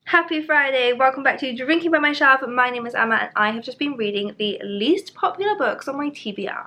Happy Friday! Welcome back to Drinking by My Shelf. My name is Emma and I have just been reading the least popular books on my TBR.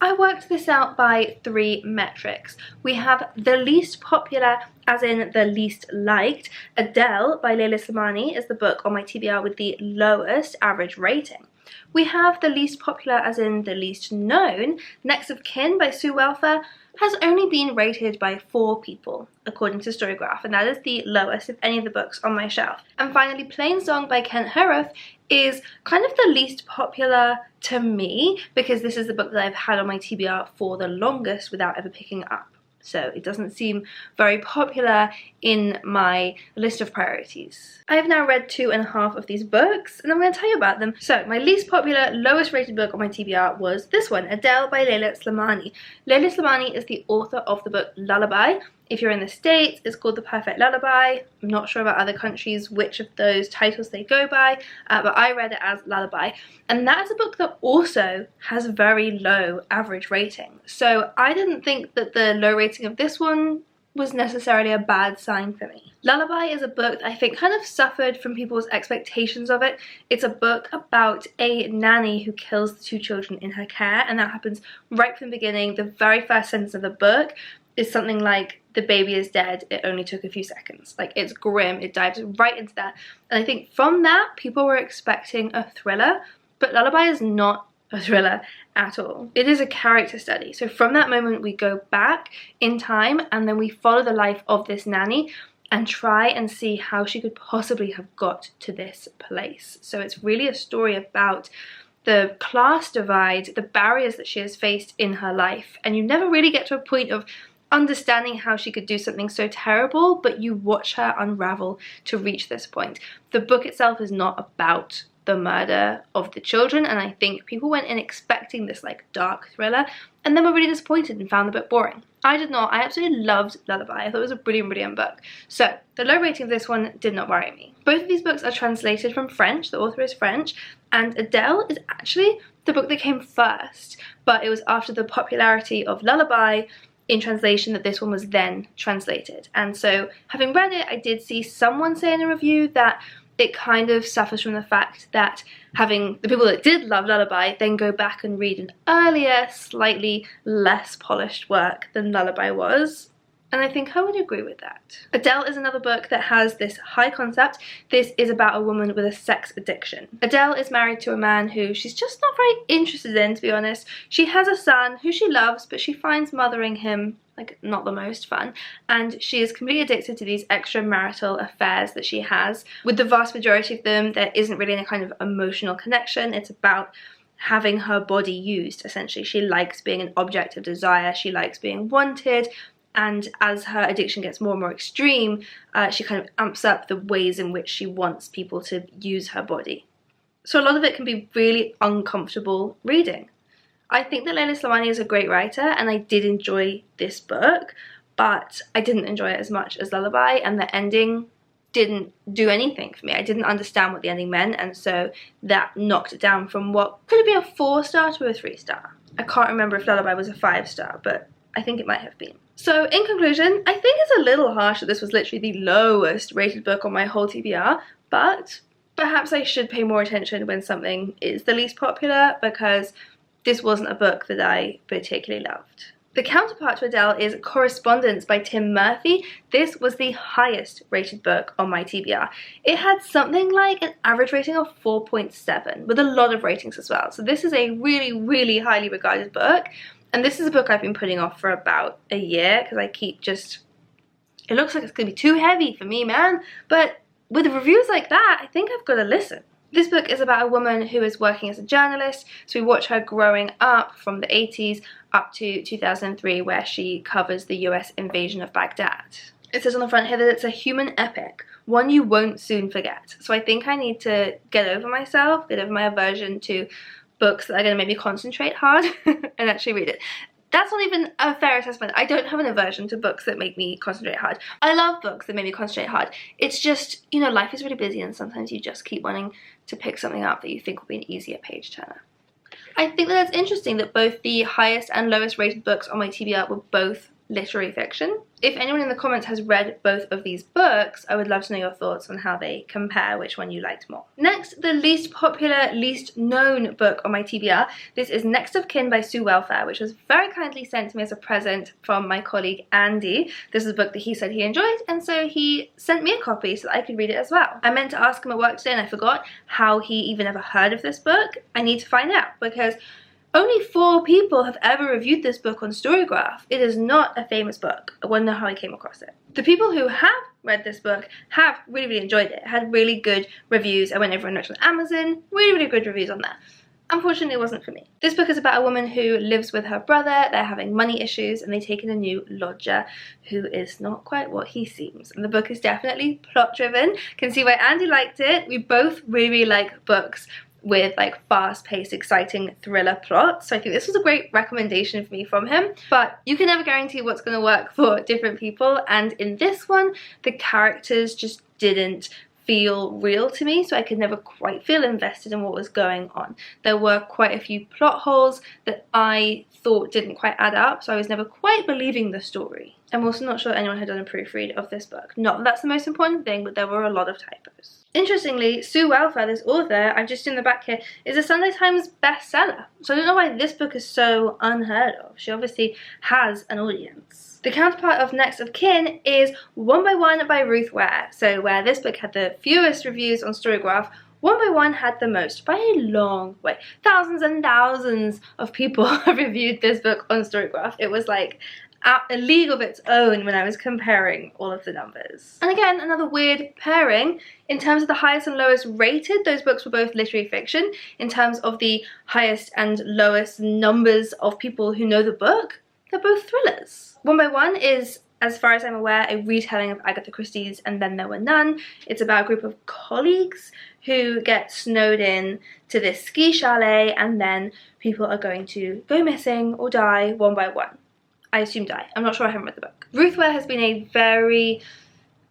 I worked this out by 3 metrics. We have the least popular, as in the least liked. Adele by Leila Slimani is the book on my TBR with the lowest average rating. We have the least popular, as in the least known. Next of Kin by Sue Welfare has only been rated by 4 people, according to Storygraph, and that is the lowest of any of the books on my shelf. And finally, Plainsong by Haruf is kind of the least popular to me, because this is the book that I've had on my TBR for the longest without ever picking it up. So it doesn't seem very popular in my list of priorities. I have now read 2.5 of these books and I'm going to tell you about them. So my least popular, lowest rated book on my TBR was this one, Adele by Leila Slimani. Leila Slimani is the author of the book Lullaby. If you're in the States, it's called The Perfect Lullaby. I'm not sure about other countries which of those titles they go by, but I read it as Lullaby. And that is a book that also has a very low average rating. So I didn't think that the low rating of this one was necessarily a bad sign for me. Lullaby is a book that I think kind of suffered from people's expectations of it. It's a book about a nanny who kills the 2 children in her care, and that happens right from the beginning. The very first sentence of the book is something like, "The baby is dead, it only took a few seconds." Like, it's grim, it dives right into that. And I think from that, people were expecting a thriller, but Lullaby is not a thriller at all. It is a character study. So from that moment, we go back in time and then we follow the life of this nanny and try and see how she could possibly have got to this place. So it's really a story about the class divide, the barriers that she has faced in her life, and you never really get to a point of understanding how she could do something so terrible, but you watch her unravel to reach this point. The book itself is not about the murder of the children, and I think people went in expecting this like dark thriller and then were really disappointed and found the book boring. I did not. I absolutely loved Lullaby. I thought it was a brilliant book. So the low rating of this one did not worry me. Both of these books are translated from French. The author is French, and Adele is actually the book that came first, but it was after the popularity of Lullaby in translation that this one was then translated. And so having read it, I did see someone say in a review that it kind of suffers from the fact that having the people that did love Lullaby then go back and read an earlier, slightly less polished work than Lullaby was. And I think I would agree with that. Adele is another book that has this high concept. This is about a woman with a sex addiction. Adele is married to a man who she's just not very interested in, to be honest. She has a son who she loves, but she finds mothering him like not the most fun, and she is completely addicted to these extramarital affairs that she has. With the vast majority of them, there isn't really any kind of emotional connection. It's about having her body used, essentially. She likes being an object of desire, she likes being wanted, and as her addiction gets more and more extreme, she kind of amps up the ways in which she wants people to use her body. So a lot of it can be really uncomfortable reading. I think that Leila Slimani is a great writer and I did enjoy this book, but I didn't enjoy it as much as Lullaby, and the ending didn't do anything for me. I didn't understand what the ending meant, and so that knocked it down from what could have been a 4-star to a 3-star. I can't remember if Lullaby was a 5-star, but I think it might have been. So in conclusion, I think it's a little harsh that this was literally the lowest rated book on my whole TBR, but perhaps I should pay more attention when something is the least popular, because this wasn't a book that I particularly loved. The counterpart to Adele is Correspondence by Tim Murphy. This was the highest rated book on my TBR. It had something like an average rating of 4.7 with a lot of ratings as well. So this is a really highly regarded book, and this is a book I've been putting off for about a year because I keep just, it looks like it's gonna be too heavy for me, man. But with reviews like that, I think I've got to listen. This book is about a woman who is working as a journalist, so we watch her growing up from the 80s up to 2003, where she covers the US invasion of Baghdad. It says on the front here that it's a human epic, one you won't soon forget. So I think I need to get over myself, get over my aversion to books that are going to make me concentrate hard and actually read it. That's not even a fair assessment. I don't have an aversion to books that make me concentrate hard. I love books that make me concentrate hard. It's just, you know, life is really busy and sometimes you just keep wanting to pick something up that you think will be an easier page turner. I think that it's interesting that both the highest and lowest rated books on my TBR were both literary fiction. If anyone in the comments has read both of these books, I would love to know your thoughts on how they compare, which one you liked more. Next, the least popular, least known book on my TBR. This is Next of Kin by Sue Welfare, which was very kindly sent to me as a present from my colleague Andy. This is a book that he said he enjoyed, and so he sent me a copy so that I could read it as well. I meant to ask him at work today and I forgot how he even ever heard of this book. I need to find out because only 4 people have ever reviewed this book on Storygraph. It is not a famous book. I wonder how I came across it. The people who have read this book have really enjoyed it. It had really good reviews. I went over and looked on Amazon. Really good reviews on there. Unfortunately, it wasn't for me. This book is about a woman who lives with her brother. They're having money issues and they take in a new lodger who is not quite what he seems. And the book is definitely plot driven. Can see why Andy liked it. We both really like books with like fast-paced, exciting thriller plots. So I think this was a great recommendation for me from him. But you can never guarantee what's going to work for different people. And in this one, the characters just didn't feel real to me, so I could never quite feel invested in what was going on. There were quite a few plot holes that I thought didn't quite add up, so I was never quite believing the story. I'm also not sure anyone had done a proofread of this book. Not that that's the most important thing, but there were a lot of typos. Interestingly, Sue Welfare, this author, I've just in the back here, is a Sunday Times bestseller. So I don't know why this book is so unheard of. She obviously has an audience. The counterpart of Next of Kin is One by One by Ruth Ware. So where this book had the fewest reviews on Storygraph, One by One had the most by a long way. Thousands and thousands of people have reviewed this book on Storygraph. It was like a league of its own when I was comparing all of the numbers. And again, another weird pairing. In terms of the highest and lowest rated, those books were both literary fiction. In terms of the highest and lowest numbers of people who know the book, they're both thrillers. One by One is, as far as I'm aware, a retelling of Agatha Christie's And Then There Were None. It's about a group of colleagues who get snowed in to this ski chalet, and then people are going to go missing or die one by one. I assume die. I'm not sure, I haven't read the book. Ruth Ware has been a very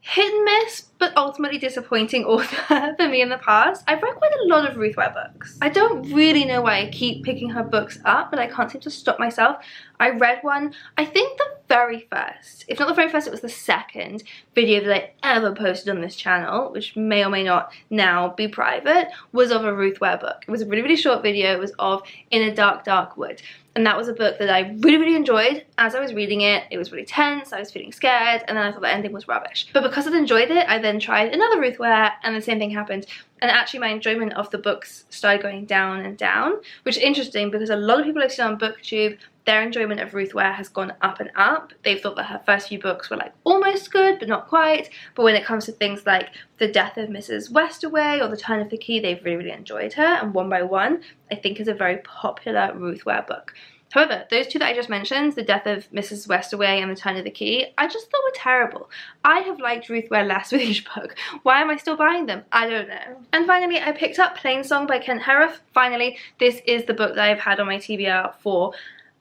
hit and miss, but ultimately disappointing author for me in the past. I've read quite a lot of Ruth Ware books. I don't really know why I keep picking her books up, but I can't seem to stop myself. I read one, I think the very first, if not the very first, it was the second video that I ever posted on this channel, which may or may not now be private, was of a Ruth Ware book. It was a really short video. It was of In a Dark Wood. And that was a book that I really enjoyed as I was reading it. It was really tense, I was feeling scared, and then I thought the ending was rubbish. But because I enjoyed it, I then tried another Ruth Ware, and the same thing happened. And actually my enjoyment of the books started going down and down, which is interesting because a lot of people I've seen on BookTube, their enjoyment of Ruth Ware has gone up and up. They thought that her first few books were like almost good, but not quite. But when it comes to things like The Death of Mrs. Westaway or The Turn of the Key, they've really enjoyed her. And One by One, I think, is a very popular Ruth Ware book. However, those two that I just mentioned, The Death of Mrs. Westaway and The Turn of the Key, I just thought were terrible. I have liked Ruth Ware less with each book. Why am I still buying them? I don't know. And finally, I picked up Plainsong by Haruf. Finally, this is the book that I've had on my TBR for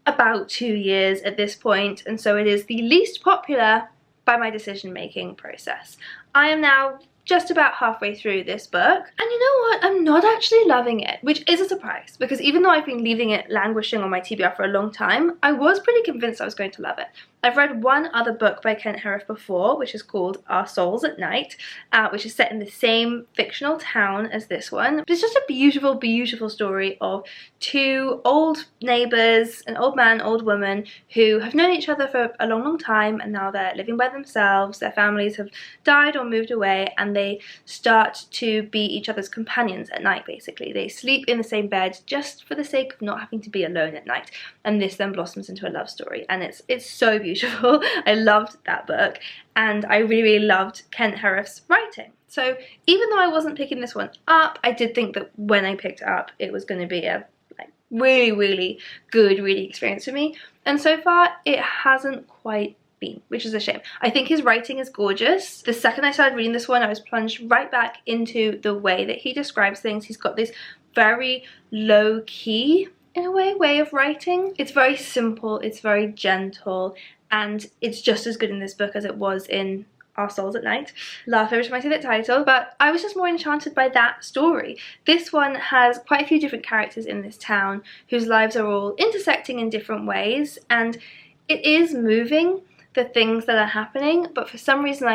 about 2 years at this point, and so it is the least popular by my decision-making process. I am now just about halfway through this book, and you know what, I'm not actually loving it, which is a surprise, because even though I've been leaving it languishing on my TBR for a long time, I was pretty convinced I was going to love it. I've read one other book by Haruf before, which is called Our Souls at Night, which is set in the same fictional town as this one. But it's just a beautiful story of two old neighbours, an old man, old woman, who have known each other for a long time, and now they're living by themselves. Their families have died or moved away, and they start to be each other's companions at night, basically. They sleep in the same bed just for the sake of not having to be alone at night. And this then blossoms into a love story, and it's so beautiful. I loved that book, and I really loved Haruf's writing. So even though I wasn't picking this one up, I did think that when I picked it up, it was going to be a really good reading experience for me. And so far, it hasn't quite been, which is a shame. I think his writing is gorgeous. The second I started reading this one, I was plunged right back into the way that he describes things. He's got this very low-key, in a way of writing. It's very simple, it's very gentle, and it's just as good in this book as it was in Our Souls at Night. Laugh every time I see that title, but I was just more enchanted by that story. This one has quite a few different characters in this town whose lives are all intersecting in different ways, and It is moving, the things that are happening, but for some reason I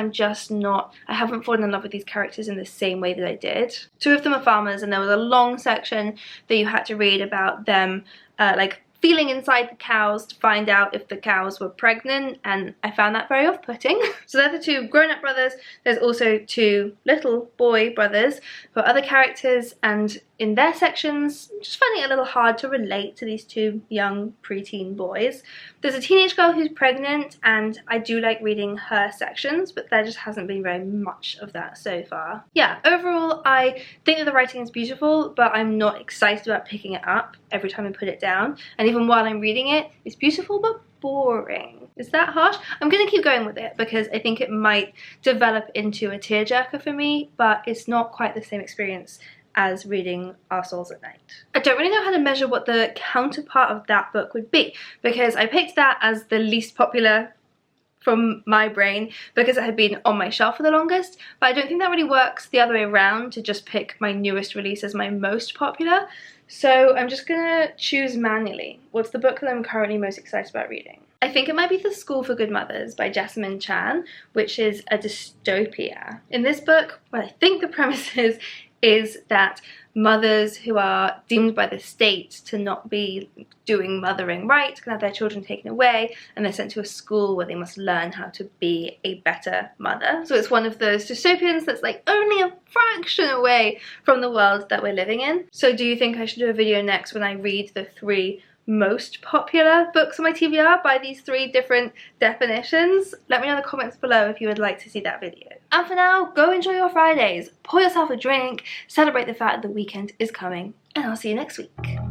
haven't fallen in love with these characters in the same way that I did. Two of them are farmers, and there was a long section that you had to read about them like feeling inside the cows to find out if the cows were pregnant, and I found that very off-putting. So they're the two grown-up brothers. There's also two little boy brothers who are other characters, and in their sections, I'm just finding it a little hard to relate to these two young preteen boys. There's a teenage girl who's pregnant, and I do like reading her sections, but there just hasn't been very much of that so far. Yeah, overall, I think that the writing is beautiful, but I'm not excited about picking it up every time I put it down. And even while I'm reading it, it's beautiful, but boring. Is that harsh? I'm gonna keep going with it because I think it might develop into a tearjerker for me, but it's not quite the same experience as reading Our Souls at Night. I don't really know how to measure what the counterpart of that book would be, because I picked that as the least popular from my brain because it had been on my shelf for the longest, but I don't think that really works the other way around, to just pick my newest release as my most popular. So I'm just gonna choose manually. What's the book that I'm currently most excited about reading? I think it might be The School for Good Mothers by Jessamine Chan, which is a dystopia. In this book, what I think the premise is that mothers who are deemed by the state to not be doing mothering right can have their children taken away, and they're sent to a school where they must learn how to be a better mother. So it's one of those dystopians that's like only a fraction away from the world that we're living in. So do you think I should do a video next when I read the 3 most popular books on my TBR by these 3 different definitions? Let me know in the comments below if you would like to see that video. And for now, go enjoy your Fridays, pour yourself a drink, celebrate the fact that the weekend is coming, and I'll see you next week.